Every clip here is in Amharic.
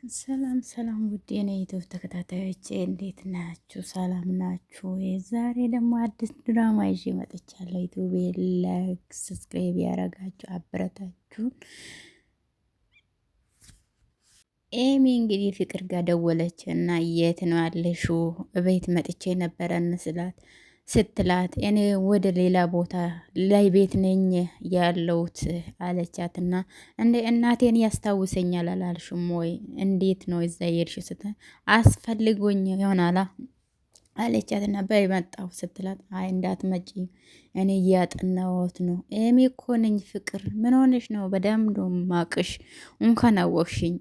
ሰላም ሰላም ውድ የኔ ዩቲዩብ ተከታታዮቼ እንዴት ናችሁ? ሰላም ናችሁ? ዛሬ ደግሞ አዲስ ድራማ ይዤ መጥቻለሁ። ዩቲዩብ ላይክ ሰብስክራይብ ያደረጋችሁ አበረታችሁን። ኤሚ እንግዲህ ፍቅር ጋር ደወለች እና የት ነው ያለሽው? እቤት መጥቼ ነበረ ስትላት እኔ ወደ ሌላ ቦታ ላይ ቤት ነኝ ያለሁት አለቻትና፣ እንደ እናቴን ያስታውሰኛል አላልሽም ወይ? እንዴት ነው እዛ የሄድሽው? አስፈልጎኝ ይሆናላ አለቻትና፣ በይ መጣሁ ስትላት፣ አይ እንዳትመጪ እኔ እያጠናሁት ነው። ኤሚ እኮ ነኝ ፍቅር፣ ምን ሆነሽ ነው? በደምብ ማቅሽ እንኳን አወቅሽኝ።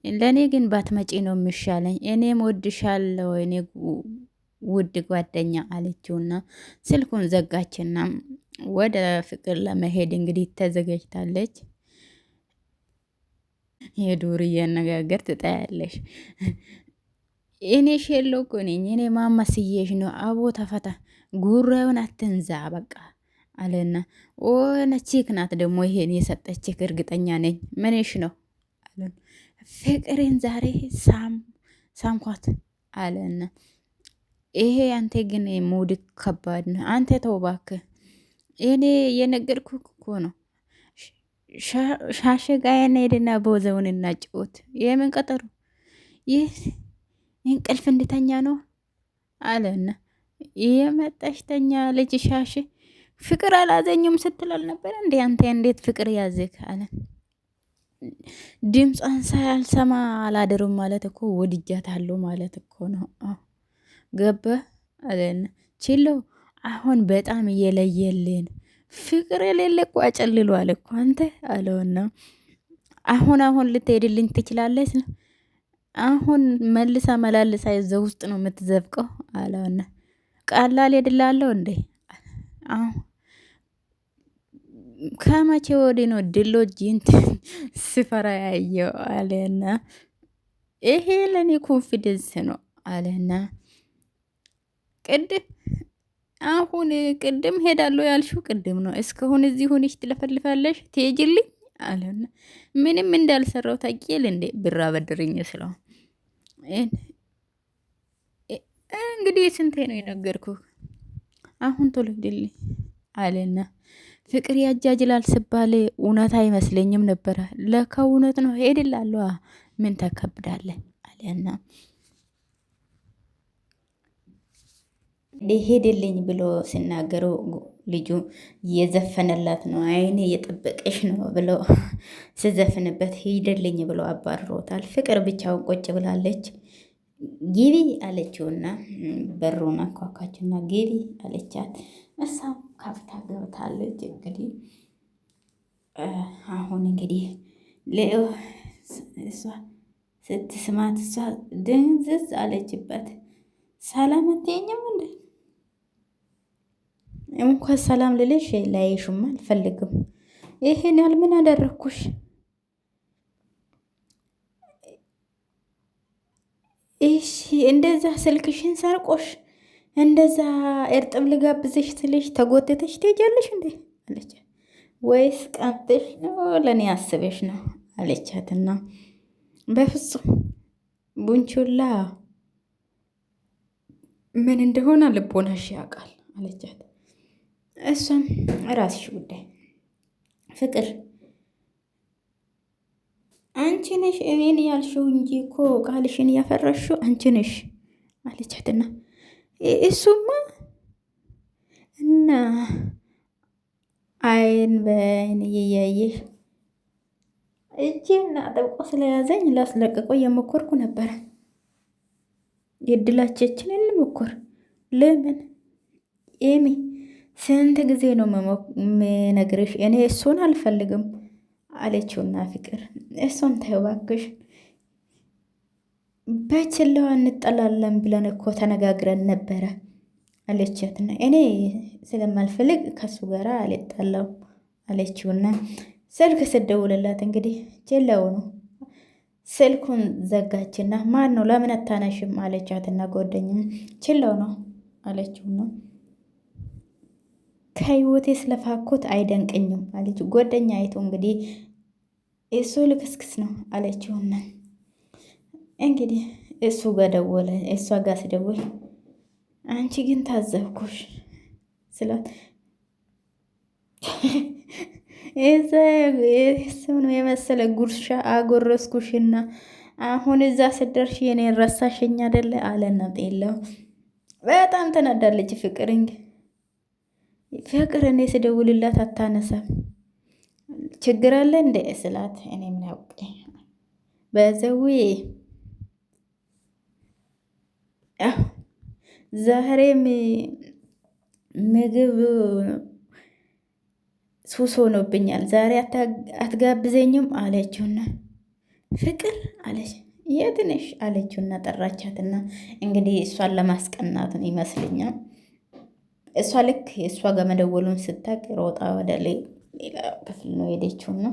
ለእኔ ግን ባትመጪ ነው የሚሻለኝ። እኔም ወድሻለሁ እኔ ውድ ጓደኛ አለችውና ስልኩን ዘጋችና ወደ ፍቅር ለመሄድ እንግዲህ ተዘጋጅታለች። የዱርዬ አነጋገር ትጠያለሽ። እኔ ሼሎ እኮ ነኝ፣ እኔ ማማስዬሽ ነው። አቦ ተፈታ፣ ጉራዩን አትንዛ በቃ አለና፣ ኦነ ቺክ ናት ደግሞ ይሄን የሰጠችክ እርግጠኛ ነኝ። ምንሽ ነው አለን። ፍቅሬን ዛሬ ሳምኳት አለና፣ ይሄ አንተ ግን ሙድ ከባድ ነው። አንተ ተው እባክህ፣ እኔ የነገርኩህ እኮ ነው። ሻሸጋየና ሄድና በወዘውን እናጭወት። የምን ቀጠሩ? ይህ እንቅልፍ እንድተኛ ነው አለና፣ የመጣሽ ተኛ ልጅ ሻሽ ፍቅር አላዘኝም ስትል አልነበረ እንዴ? አንተ እንዴት ፍቅር ያዝክ አለ። ድምጿን ሳያልሰማ አላደሩም ማለት እኮ ወድጃታለሁ ማለት እኮ ነው። ገባ አለን ችሎ። አሁን በጣም እየለየልን ፍቅር የሌለ እኮ አጨልሏል እኮ አንተ አለውና፣ አሁን ልትሄድልኝ ትችላለች። አሁን መልሳ መላልሳ እዛ ውስጥ ነው የምትዘብቀው አለውና፣ ቃላል ሄድላለሁ እንዴ? ከመቼ ወዲህ ነው ድሎ ጂንት ስፈራ ያየው አለና፣ ይሄ ለኔ ኮንፊደንስ ነው አለና፣ ቅድም ሄዳለሁ ያልሽው ቅድም ነው። እስካሁን እዚህ ሆነሽ ትለፈልፋለሽ ትሄጂልኝ አለና፣ ምንም እንዳልሰራው ታውቂያለሽ እንዴ? ብር አበድርኝ ስለው እንግዲህ ስንቴ ነው የነገርኩህ? አሁን ቶሎ ሂድልኝ አለና፣ ፍቅር ያጃጅላል ስባል እውነት አይመስለኝም ነበረ። ለካ እውነት ነው። ሄድላለሁ ምን ተከብዳለህ አለና፣ ሄድልኝ ብሎ ሲናገሩ ልጁ እየዘፈነላት ነው። አይኔ እየጠበቀሽ ነው ብሎ ስዘፍንበት ሄድልኝ ብሎ አባርሮታል። ፍቅር ብቻውን ቁጭ ብላለች። ግቢ አለችውና በሩን አንኳኳችና ግቢ አለቻት። እሷም ከፍታ ገብታለች። እንግዲህ አሁን እንግዲህ እሷ ስትስማት እሷ ድንዝዝ አለችበት። ሰላም አትይኝም እንዴ? እንኳን ሰላም ልልሽ ላይሽም አልፈልግም። ይሄን ያህል ምን አደረግኩሽ? እሺ እንደዛ ስልክሽን ሰርቆሽ እንደዛ እርጥብ ልጋብዝሽ ትልሽ ተጎተተሽ ትሄጃለሽ እንዴ አለች። ወይስ ቀንተሽ ነው ለእኔ አስበሽ ነው አለቻትና፣ በፍጹም ቡንቹላ ምን እንደሆነ ልቦናሽ ያውቃል አለቻት። እሷም ራስሽ ጉዳይ ፍቅር አንቺ ነሽ እኔን ያልሽው እንጂ እኮ ቃልሽን ያፈረሽው አንቺ ነሽ አለቻትና፣ እሱማ እና አይን በአይን እያየሽ እጄና ጠብቆ ስለያዘኝ ላስለቅቀው የሞከርኩ ነበረ። የድላችችን እንሞክር። ለምን ኤሚ ስንት ጊዜ ነው የምነግርሽ? እኔ እሱን አልፈልግም አለችውና ፍቅር እሱን ተይው እባክሽ፣ በችለዋ እንጠላለን ብለን እኮ ተነጋግረን ነበረ አለቻትና፣ እኔ ስለማልፈልግ ከሱ ጋር አልጣላም አለችውና ስልክ ስደውልላት እንግዲህ ችለው ነው ስልኩን ዘጋችና፣ ማን ነው ለምን አታነሽም አለቻትና፣ ጓደኛም ችለው ነው አለችውና፣ ከህይወቴ ስለፋኩት አይደንቀኝም አለች። ጓደኛ አይቶ እንግዲህ እሱ ልክስክስ ነው አለችውና፣ እንግዲህ እሱ ጋር ደወለ። እሷ ጋር ስደውል አንቺ ግን ታዘብኩሽ ስላት እሱን የመሰለ ጉርሻ አጎረስኩሽና አሁን እዛ ስደርሽ የኔን ረሳሽኝ አይደለ አለና ጤለው በጣም ተናዳለች። ፍቅር እኔ ስደውልላት አታነሳም። ችግር አለ እንደ ስላት እኔ ምን ያውቅ በዘዊ ዛሬም ምግብ ሱስ ሆኖብኛል። ዛሬ አትጋብዘኝም አለችውና ፍቅር አለች። የት ነሽ አለችውና ጠራቻትና እንግዲህ እሷን ለማስቀናት ነው ይመስለኛል። እሷ ልክ እሷ ጋር መደወሉን ስታቅ ሮጣ ወደ ሌላ ክፍል ነው ሄደችውና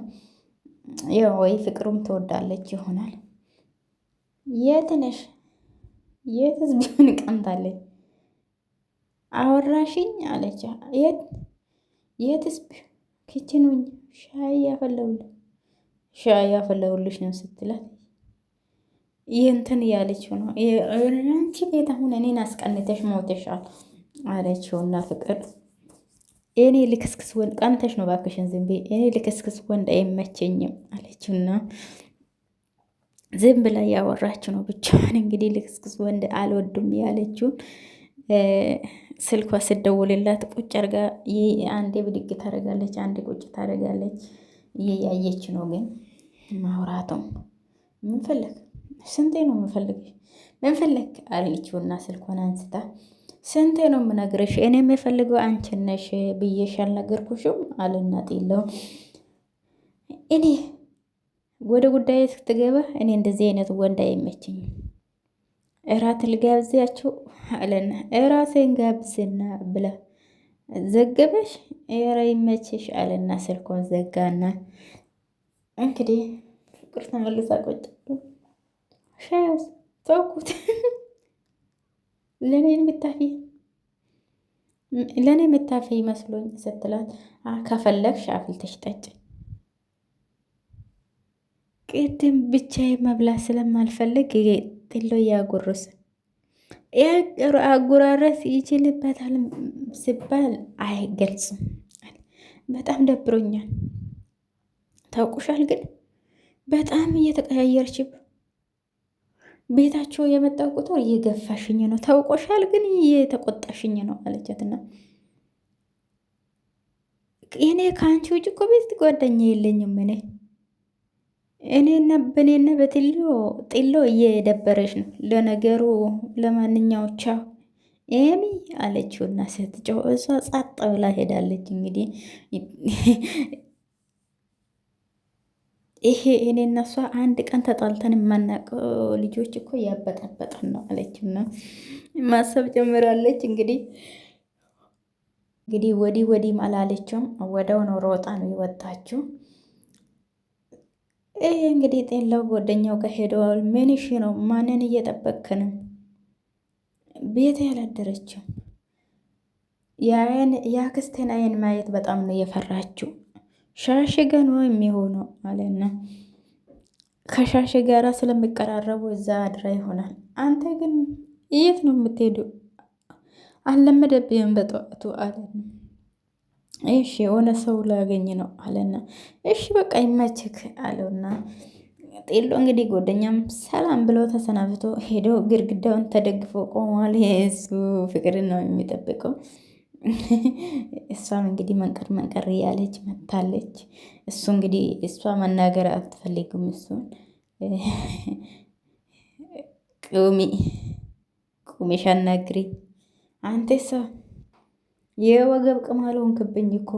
ያው ወይ ፍቅሩም ትወዳለች ይሆናል። የት ነሽ? የትስ ቢሆን ቀምታለች። አወራሽኝ አለች። የትስ ኪችን ሆኜ ሻይ ያፈለውልሽ ነው ስትላት ይህንትን እያለችው ነው አንቺ ቤት አሁን እኔን አስቀንተሽ ሞተሻል አለችውና ፍቅር እኔ ልክስክስ ወንድ ቀንተሽ ነው ባክሽን ዝም በይ እኔ ልክስክስ ወንድ አይመቸኝም አለችውና ዝም ብላ ያወራችው ነው ብቻዋን። እንግዲህ ልክስክስ ወንድ አልወዱም ያለችው ስልኳ ስደውልላት ቁጭ አርጋ አንዴ ብድግ ታደርጋለች፣ አንዴ ቁጭ ታደርጋለች። እየያየች ነው ግን ማውራቱም ምን ፈለግ ስንቴ ነው የምፈልግሽ ምን ፈለግ አለችውና ስልኳን አንስታ ስንቴ ነው የምነግርሽ እኔ የምፈልገው አንቺን ነሽ ብዬሽ አልነገርኩሽም አለና ጤለው እኔ ወደ ጉዳይ ስትገባ እኔ እንደዚህ አይነት ወንድ አይመችኝም። እራት ልጋብዛችሁ አለና እራሴን ጋብዝና ብላ ዘገበሽ ኧረ ይመችሽ አለና ስልኮን ዘጋና እንግዲህ ፍቅር ተመልሳ ቆጭ ሻውስ ተውኩት ለኔ የምታፊ መስሎኝ ስትላት ከፈለግሽ አፍልተሽ ጠጭ ቅድም ብቻዬ መብላት ስለማልፈልግ ጥሎ እያጎረሰ አጎራረስ ይችልበታል ሲባል አይገልጽም። በጣም ደብሮኛል። ታውቁሻል ግን በጣም እየተቀያየርች ቤታቸው የመጣው ቁጥር እየገፋሽኝ ነው። ታውቆሻል ግን እየተቆጣሽኝ ነው አለቻትና እኔ ከአንቺ ውጭ እኮ ቤት ጓደኛ የለኝም እኔና በእኔና በጥሎ እየደበረች ነው። ለነገሩ ለማንኛዎቻ ኤሚ አለችውና ስትጮህ እሷ ጸጥ ብላ ሄዳለች። እንግዲህ ይሄ እኔና እሷ አንድ ቀን ተጣልተን የማናውቀው ልጆች እኮ ያበጠበጠን ነው አለችውና ማሰብ ጀምራለች። እንግዲህ ወዲህም አላለችም። ወደው ነው ሮጣ ነው የወጣችው። ይሄ እንግዲህ ጤላው ጓደኛው ጋር ሄደዋል። ምን እሺ ነው ማንን እየጠበቅክ ነው? ቤት ያላደረችው የአክስቴን አይን ማየት በጣም ነው የፈራችው። ሻሽ ጋ ነው የሚሆነው አለና ከሻሽ ጋራ ስለሚቀራረቡ እዛ አድራ ይሆናል። አንተ ግን የት ነው የምትሄዱ? አልለመደብህም በጠዋቱ አለና እሺ የሆነ ሰው ላገኝ ነው አለና እሺ በቃ ይመችክ አለውና ጤሎ እንግዲህ ጓደኛም ሰላም ብሎ ተሰናብቶ ሄዶ ግድግዳውን ተደግፎ ቆሟል። የእሱ ፍቅር ነው የሚጠብቀው። እሷም እንግዲህ መንቀር እያለች መታለች። እሱ እንግዲህ እሷ መናገር አትፈልግም። እሱን ቁሚሽ አናግሪ አንተ ሰው የወገብ ቅማል ሆንክብኝ እኮ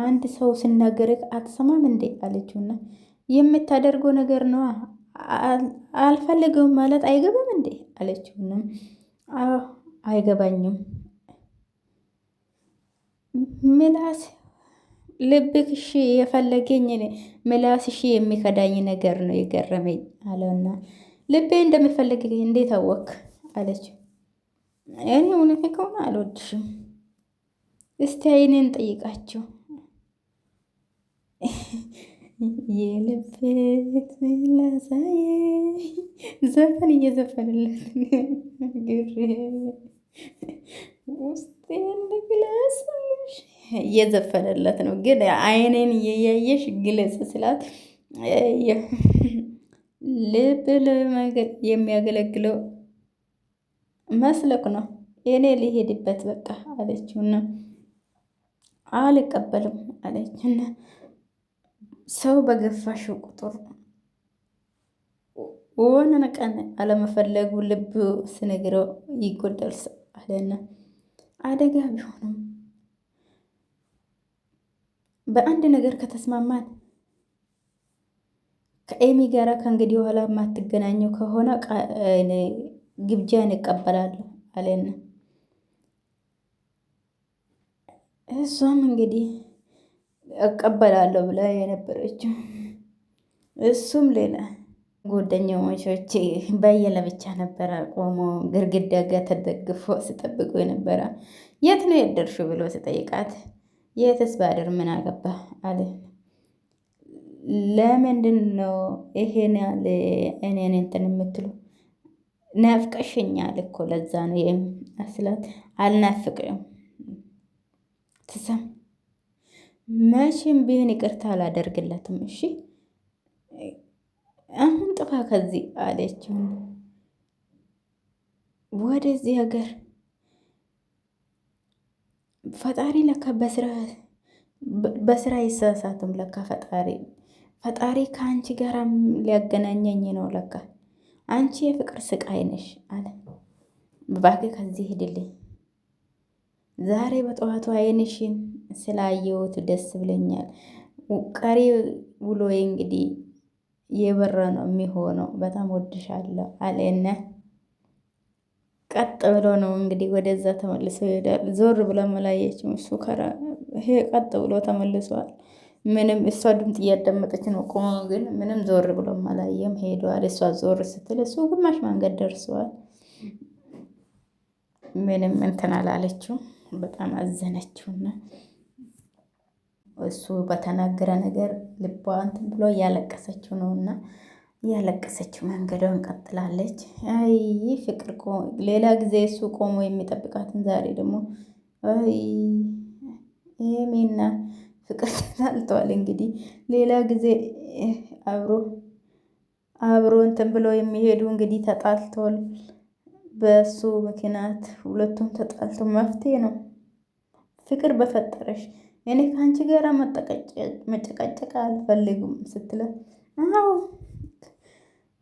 አንድ ሰው ሲናገርህ አትሰማም እንዴ አለችውና የምታደርገው ነገር ነው አልፈልገውም ማለት አይገባም እንዴ አለችውና አይገባኝም ምላስ ልብክ እሺ የፈለገኝ ምላስ እሺ የሚከዳኝ ነገር ነው የገረመኝ አለውና ልቤ እንደምፈልገኝ እንዴት አወክ አለችው። እኔ እውነት ከሆነ አልወድሽም እስቲ አይኔን ጠይቃቸው የልቤት ላሳየ ዘፈን እየዘፈንለት ግሬ ውስጥ ግለጽልሽ እየዘፈነለት ነው። ግን አይኔን እየያየሽ ግለጽ ስላት ልብ የሚያገለግለው መስለክ ነው። እኔ ሊሄድበት በቃ አለችውና አልቀበልም አለችና ሰው በገፋሽው ቁጥር ሆነ ቀን አለመፈለጉ ልብ ስነግረው ይጎዳል አለና አደጋ ቢሆንም በአንድ ነገር ከተስማማን ከኤሚ ጋራ ከእንግዲህ በኋላ የማትገናኘው ከሆነ ግብዣን እቀበላለሁ አለና እሷም እንግዲህ እቀበላለሁ ብላ የነበረችው እሱም ሌላ ጓደኛሞቾቼ በየለብቻ ነበረ ቆሞ ግርግዳ ጋር ተደግፎ ስጠብቁ የነበረ። የት ነው የደርሽው ብሎ ስጠይቃት የትስ ባድር ምን አገባ አለ። ለምንድን ነው ይሄን ያለ እኔን እንትን የምትሉ? ናፍቀሽኛል እኮ ለዛ ነው የምስላት። አልናፍቅም ትሰም መቼም ቢሆን ይቅርታ አላደርግለትም። እሺ አሁን ጥፋ ከዚህ አለችው። ወደዚህ ሀገር ፈጣሪ ለካ በስራ አይሳሳትም። ለካ ፈጣሪ ከአንቺ ጋር ሊያገናኘኝ ነው። ለካ አንቺ የፍቅር ስቃይ ነሽ አለ። እባክህ ከዚህ ሂድልኝ። ዛሬ በጠዋቱ አይንሽን ስላየሁት ደስ ብለኛል። ቀሪ ውሎዬ እንግዲህ የበራ ነው የሚሆነው። በጣም ወድሻለሁ አለና ቀጥ ብሎ ነው እንግዲህ ወደዛ ተመልሶ ይሄዳል። ዞር ብሎ መላየችም እሱ ይሄ ቀጥ ብሎ ተመልሷል። ምንም እሷ ድምፅ እያዳመጠች ነው ቆሞ፣ ግን ምንም ዞር ብሎ መላየም ሄደዋል። እሷ ዞር ስትል እሱ ግማሽ መንገድ ደርሰዋል። ምንም እንትን አላለችው። በጣም አዘነችውና እሱ በተናገረ ነገር ልቧ እንትን ብሎ እያለቀሰችው ነውና ያለቀሰችው መንገዷን ቀጥላለች። አይ ፍቅር ሌላ ጊዜ እሱ ቆሞ የሚጠብቃትን ዛሬ ደግሞ አይ ኤሚና ፍቅር ተጣልተዋል። እንግዲህ ሌላ ጊዜ አብሮ እንትን ብሎ የሚሄዱ እንግዲህ ተጣልተዋል። በሱ ምክንያት ሁለቱም ተጣልተው መፍትሄ ነው። ፍቅር በፈጠረሽ እኔ ከአንቺ ጋር መጨቃጨቅ አልፈልግም ስትለው አዎ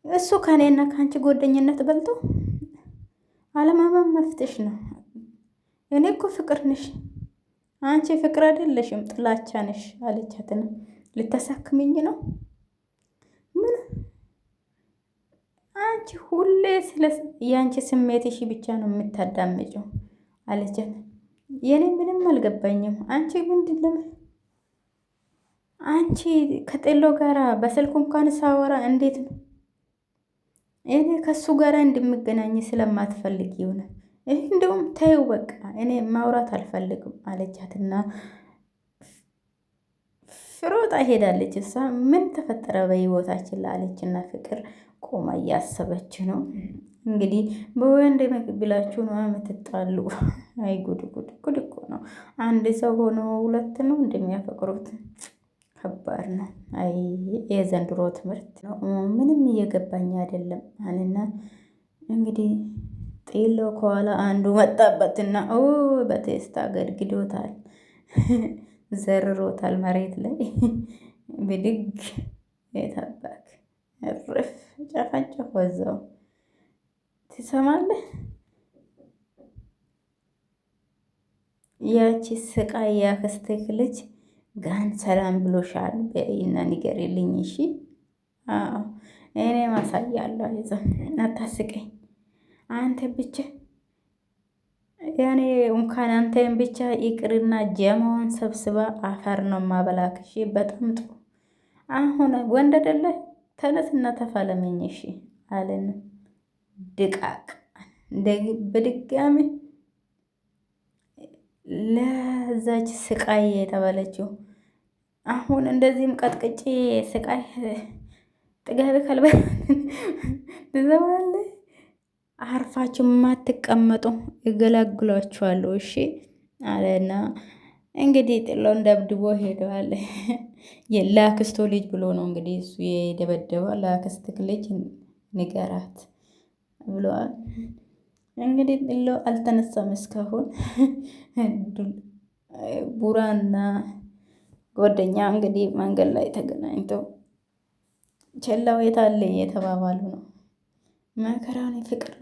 እሱ ከእኔና ከአንቺ ጓደኝነት በልጦ አለማመን መፍትሽ ነው። እኔ እኮ ፍቅር ነሽ፣ አንቺ ፍቅር አይደለሽም ጥላቻ ነሽ አለቻትና ልታሳክምኝ ነው? ምን አንቺ ሁሌ ስለ የአንቺ ስሜትሽ ብቻ ነው የምታዳምጪው አለቻት። የኔ ምንም አልገባኝም። አንቺ ምንድን ለምን አንቺ ከጤሎ ጋራ በስልኩ እንኳን ሳወራ እንዴት ነው እኔ ከሱ ጋር እንደምገናኝ ስለማትፈልግ ይሆነ። ይህ እንደውም ተይው በቃ እኔ ማውራት አልፈልግም አለቻትና ፍሮጣ ሄዳለች። እሷ ምን ተፈጠረ በህይወታችን ላለችና ፍቅር ቆማ እያሰበች ነው። እንግዲህ በወንድ ምግብ ብላችሁ ነው የምትጣሉ? አይ ጉድ ጉድ ጉድ እኮ ነው። አንድ ሰው ሆኖ ሁለት ነው እንደሚያፈቅሩት ከባድ ነው። አይ የዘንድሮ ትምህርት ነው። ምንም እየገባኝ አይደለም አለና እንግዲህ ጤሎ ከኋላ አንዱ መጣበትና በቴስታ ገድግዶታል፣ ዘርሮታል መሬት ላይ ብድግ የታባክ እርፍ ጨፋጨፍ ወዛው ትሰማለህ? ያቺ ስቃይ ያክስትህ ልጅ ጋን ሰላም ብሎሻል በይና ንገሪልኝ። እሺ እኔ ማሳያለሁ። አይዞህ አታስቀኝ። አንተ ብቻ ያኔ እንኳን አንተን ብቻ ይቅርና ጀማውን ሰብስባ አፈር ነው ማበላክ። እሺ በጣም ጥሩ። አሁን ወንድ አይደለ? ተነስና ተፋለመኝ። እሺ አለን ድቃቅ በድጋሚ ለዛች ስቃይ የተባለችው አሁን እንደዚህም ቀጥቅጬ ስቃይ ጥጋቢ ከልበ ትዘባለ አርፋችሁ የማትቀመጡ እገላግሏችኋለሁ። እሺ አለና እንግዲህ ጥሎን ደብድቦ ሄደዋል። ለአክስቶ ልጅ ብሎ ነው እንግዲህ እሱ የደበደበው። ለአክስትክ ልጅ ንገራት ብለዋል። እንግዲህ ጥሎ አልተነሳም እስካሁን። ቡራና ጓደኛ እንግዲህ መንገድ ላይ ተገናኝተው ቸላው የታለ የተባባሉ ነው። መከራውን ፍቅር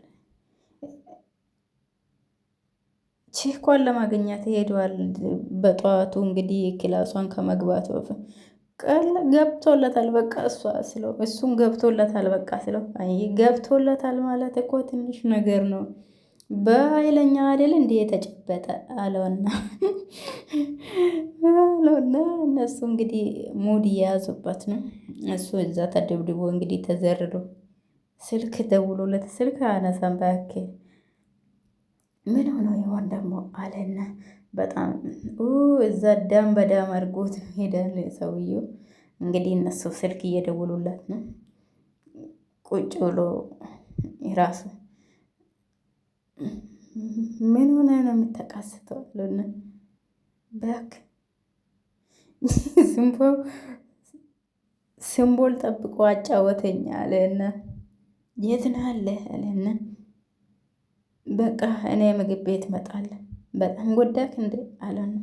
ቺኳን ለማግኘት ሄደዋል። በጠዋቱ እንግዲህ ክላሷን ከመግባቱ ገብቶለታል። በቃ እሷ ስለው እሱም ገብቶለታል። በቃ ስለው አይ ገብቶለታል ማለት እኮ ትንሽ ነገር ነው። በኃይለኛ አይደል እንዴ የተጨበጠ አለውና እነሱ እንግዲህ ሙድ እየያዙበት ነው። እሱ እዛ ተደብድቦ እንግዲህ ተዘርሮ ስልክ ደውሎለት ስልክ አነሳም ባክ ምን ሆኖ ይሆን ደግሞ አለና በጣም እዛ ዳም በዳም አድርጎት ሄዳል ሰውየው። እንግዲህ እነሱ ስልክ እየደውሉለት ነው። ቁጭ ብሎ የራሱ ምን ሆነ ነው የምትቃስተው አለና ባክ ሲምቦል ጠብቆ አጫወተኝ አለና የት ነህ አለ አለና በቃ እኔ ምግብ ቤት እመጣለሁ። በጣም ጎዳክ እንዴ አለና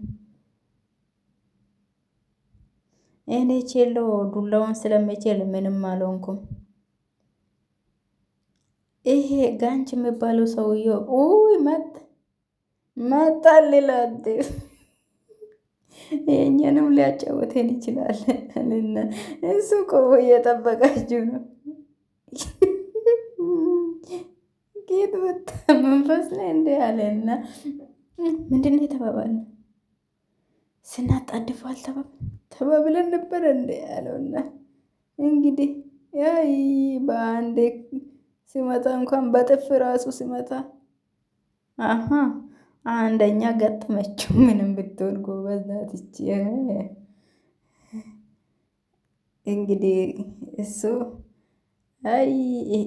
እኔ ቼሎ ዱላውን ስለምችል ምንም አልሆንኩም። ይሄ ጋንች የሚባለው ሰውዬው መጣልላት የእኛንም ሊያጫወተን ይችላል አለና እሱ ቆሞ እየጠበቃችሁ ነው። ጌት ወጣ መንፈስ ላይ እንደ አለና ምንድን ነው የተባባልነው? ስናጣድፈው ተባብለን ነበር እንደ ያለውና እንግዲህ ያይ በአንዴ ሲመጣ እንኳን በጥፍ ራሱ ሲመጣ አንደኛ ገጠመችው። ምንም ብትሆን ጎበዝ ናት ይቺ። እንግዲህ እሱ አይ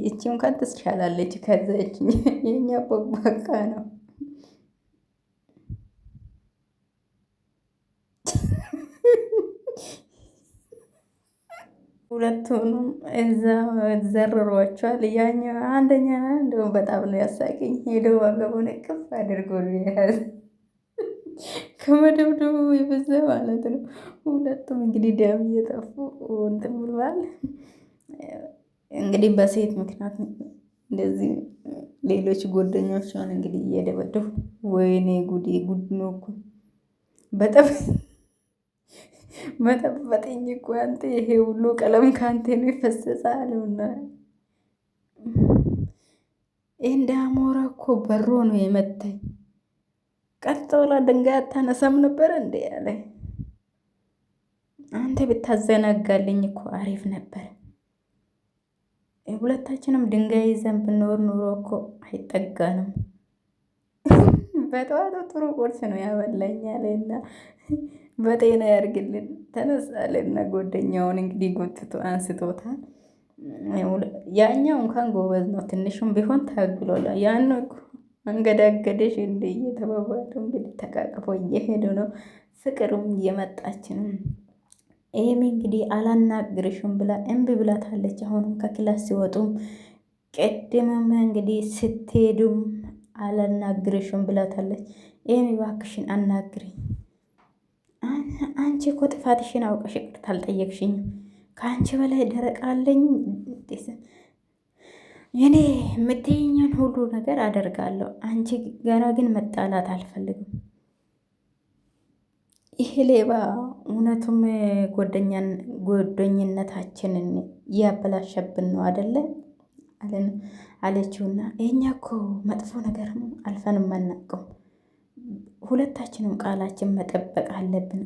እቺ እንኳን ትሻላለች ከዛች የኛ ቦቅቧቃ ነው። ሁለቱንም እዛ ዘርሯቸዋል። ያኛው አንደኛ እንደውም በጣም ነው ያሳቀኝ። ሄደው ወገቡን እቅፍ አድርጎ ያዝ ከመደብደቡ የበዛ ማለት ነው። ሁለቱም እንግዲህ ደም እየጠፉ እንትን ብሏል። እንግዲህ በሴት ምክንያት እንደዚህ ሌሎች ጓደኞቿን እንግዲህ እየደበደቡ ወይኔ ጉዴ ጉድ ነው እኮ በጣም መጠበጠኝ እኮ አንተ ይሄ ሁሉ ቀለም ካንተ ነው የፈሰሰ አለውና እንደ አሞራ እኮ በሮ ነው የመታኝ። ቀጥ ብላ ድንጋይ አታነሳም ነበር እንዴ ያለ አንተ ብታዘናጋልኝ እኮ አሪፍ ነበር። ሁለታችንም ድንጋይ ይዘን ብንኖር ኑሮ እኮ አይጠጋንም። በጠዋቱ ጥሩ ቁርስ ነው ያበላኝ አለና በጤና ያርግልን ተነሳለና ጓደኛውን እንግዲህ ጎትቶ አንስቶታል። ያኛው እንኳን ጎበዝ ነው፣ ትንሹም ቢሆን ታግሎላ። ያን እኮ አንገዳገደሽ እንደ እየተባባሉ እንግዲህ ተቃቅፎ እየሄዱ ነው። ፍቅሩም እየመጣች ነው። ኤሚ እንግዲህ አላናግርሽም ብላ እምቢ ብላታለች። አሁንም ከክላስ ሲወጡም ቅድምም እንግዲህ ስትሄዱም አላናግርሽም ብላታለች። ኤሚ እባክሽን አናግሪኝ፣ አንቺ እኮ ጥፋትሽን አውቀሽ ይቅርታ አልጠየቅሽኝም። ከአንቺ በላይ ደረቅ አለኝ። እኔ የምትይኝን ሁሉ ነገር አደርጋለሁ። አንቺ ገና ግን መጣላት አልፈልግም። ይሄ ሌባ እውነቱም ጓደኝነታችንን እያበላሸብን ነው አደለ አለችውና የኛ እኮ መጥፎ ነገር አልፈንም አናውቅም። ሁለታችንም ቃላችን መጠበቅ አለብን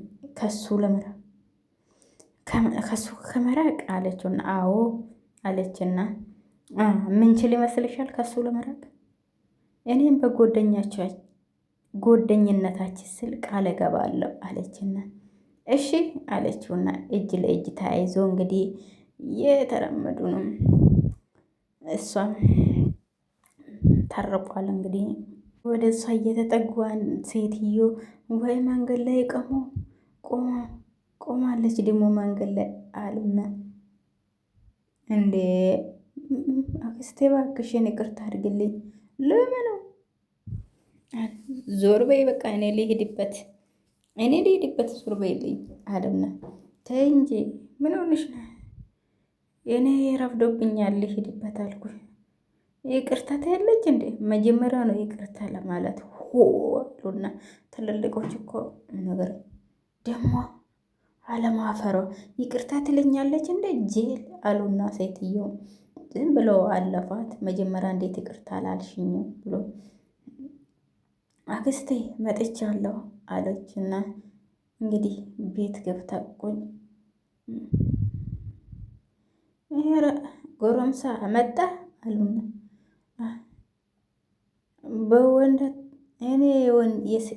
ከሱ ከመራቅ አለችውና አዎ አለችና ምንችል ይመስልሻል ከሱ ለመራቅ? እኔም በጓደኝነታችን ስል ቃል እገባለሁ አለችና እሺ አለችውና እጅ ለእጅ ተያይዞ እንግዲህ የተረመዱ ነው። እሷም ታርቋል እንግዲህ ወደ እሷ እየተጠጓን ሴትዮ ወይ መንገድ ላይ ቆማለች ደግሞ መንገድ ላይ አሉና እንዴ አክስቴ እባክሽን ይቅርታ አድርግልኝ። ለምን ዞር በይ በቃ እኔ ልሂድበት ዞር በይልኝ አለና ተይ እንጂ ምን ሆንሽ ነው? እኔ ረፍዶብኛል ልሂድበት አልኩኝ። ይቅርታ ታያለች እንዴ መጀመሪያ ነው ይቅርታ ለማለት አሉና ትልልቆች እኮ ነገር ደግሞ አለማፈሯ ይቅርታ ትለኛለች እንደ ጄል አሉና ሴትየው ዝም ብሎ አለፋት። መጀመሪያ እንዴት ይቅርታ አላልሽኝም ብሎ አክስቴ መጥቻለሁ አለችና እንግዲህ ቤት ገብታ ቆይ ጎረምሳ መጣ አሉና በወንድ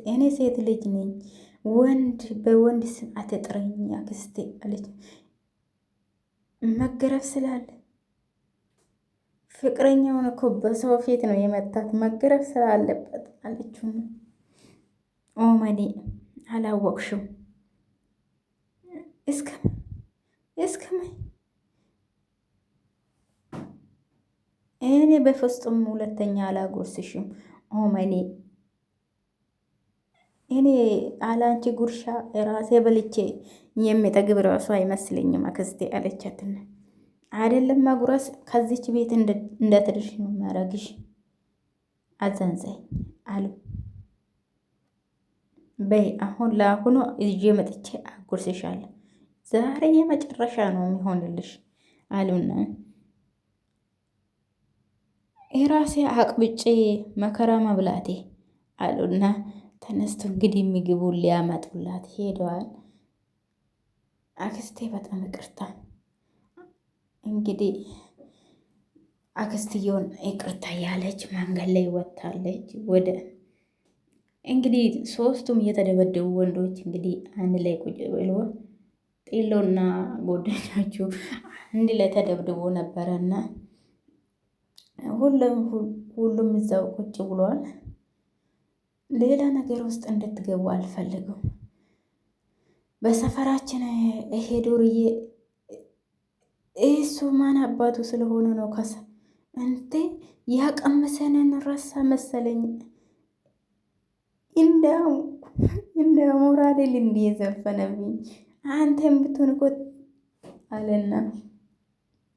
እኔ ሴት ልጅ ነኝ፣ በወንድ ስም አትጥረኝ አክስቴ አለች። መገረፍ ስላለ ፍቅረኛውን እኮ በሰው ፊት ነው የመታት መገረፍ ስላለበት አለችው። ኦመኔ አላወቅሽም እስከ እኔ በፍጹም ሁለተኛ አላጎርስሽም። ኦመኔ እኔ አላንቺ ጉርሻ ራሴ በልቼ የሚጠግብ ራሱ አይመስለኝም አክስቴ አለቻትና አይደለም ማጉረስ ከዚች ቤት እንደትድርሽ ነው የሚያረግሽ አዘንዘኝ አሉ። በይ አሁን ለአሁኑ ይዤ መጥቼ አጉርስሻለሁ። ዛሬ የመጨረሻ ነው የሚሆንልሽ አሉና የራሴ አቅብጬ መከራ መብላቴ አሉና ተነስቶ እንግዲህ ምግቡን ሊያመጡላት ሄደዋል። አክስቴ በጣም ይቅርታ እንግዲህ አክስትየውን ይቅርታ ያለች መንገድ ላይ ወጥታለች። ወደ እንግዲህ ሶስቱም እየተደበደቡ ወንዶች እንግዲህ አንድ ላይ ቁጭ ብሎ ጤሎና ጓደኞቹ አንድ ላይ ተደብድቦ ነበረና ሁሉም እዛው ቁጭ ብሏል። ሌላ ነገር ውስጥ እንድትገቡ አልፈልግም። በሰፈራችን ይሄ ዱርዬ እሱ ማን አባቱ ስለሆነ ነው እንቴ ያቀመሰንን ረሳ መሰለኝ። እንደ ሞራሌል እንዲህ የዘፈነብኝ አንተም ብትሆን እኮ አለና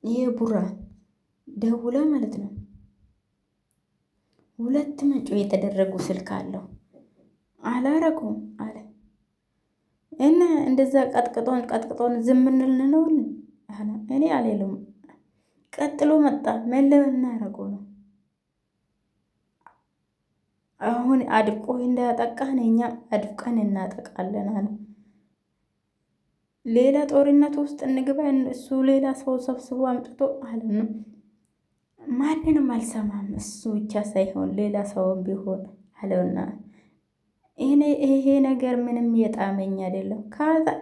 ይሄ ቡራ ደውላ ማለት ነው። ሁለት ምንጩ የተደረጉ ስልክ አለው አላረኩም አለ እና እንደዛ ቀጥቅጦን ዝም እንል ነው እኔ አልልም። ቀጥሎ መጣ መለብ እናረገው ነው አሁን አድቆ እንዳያጠቃን እኛም አድቀን እናጠቃለን አለ። ሌላ ጦርነት ውስጥ እንግባ እሱ ሌላ ሰው ሰብስቦ አምጥቶ አለ ነው። ማንንም አልሰማም እሱ ብቻ ሳይሆን ሌላ ሰውም ቢሆን አለውና ይሄ ነገር ምንም የጣመኝ አይደለም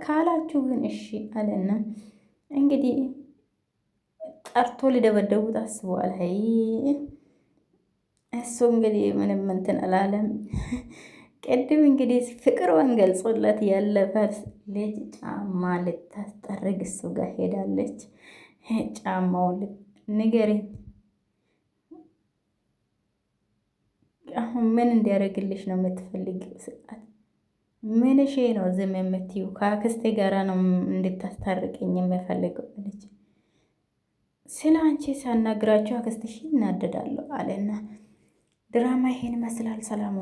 ካላችሁ ግን እሺ አለና እንግዲህ ጠርቶ ሊደበደቡት አስበዋል። እሱ እንግዲህ ምንም እንትን አላለም። ቅድም እንግዲህ ፍቅሯን ገልጾለት ያለፈ ልጅ ጫማ ልታስጠርግ እሱ ጋር ሄዳለች። ጫማውን ንገሪኝ አሁን ምን እንዲያደርግልሽ ነው የምትፈልጊው? ስጣት ምን ሼ ነው ዝም የምትዩ? ከአክስቴ ጋራ ነው እንድታስታርቀኝ የምፈልገው አለች። ስለ አንቺ ሳናግራቸው አክስትሽ እናደዳለሁ አለና ድራማ ይሄን ይመስላል። ሰላም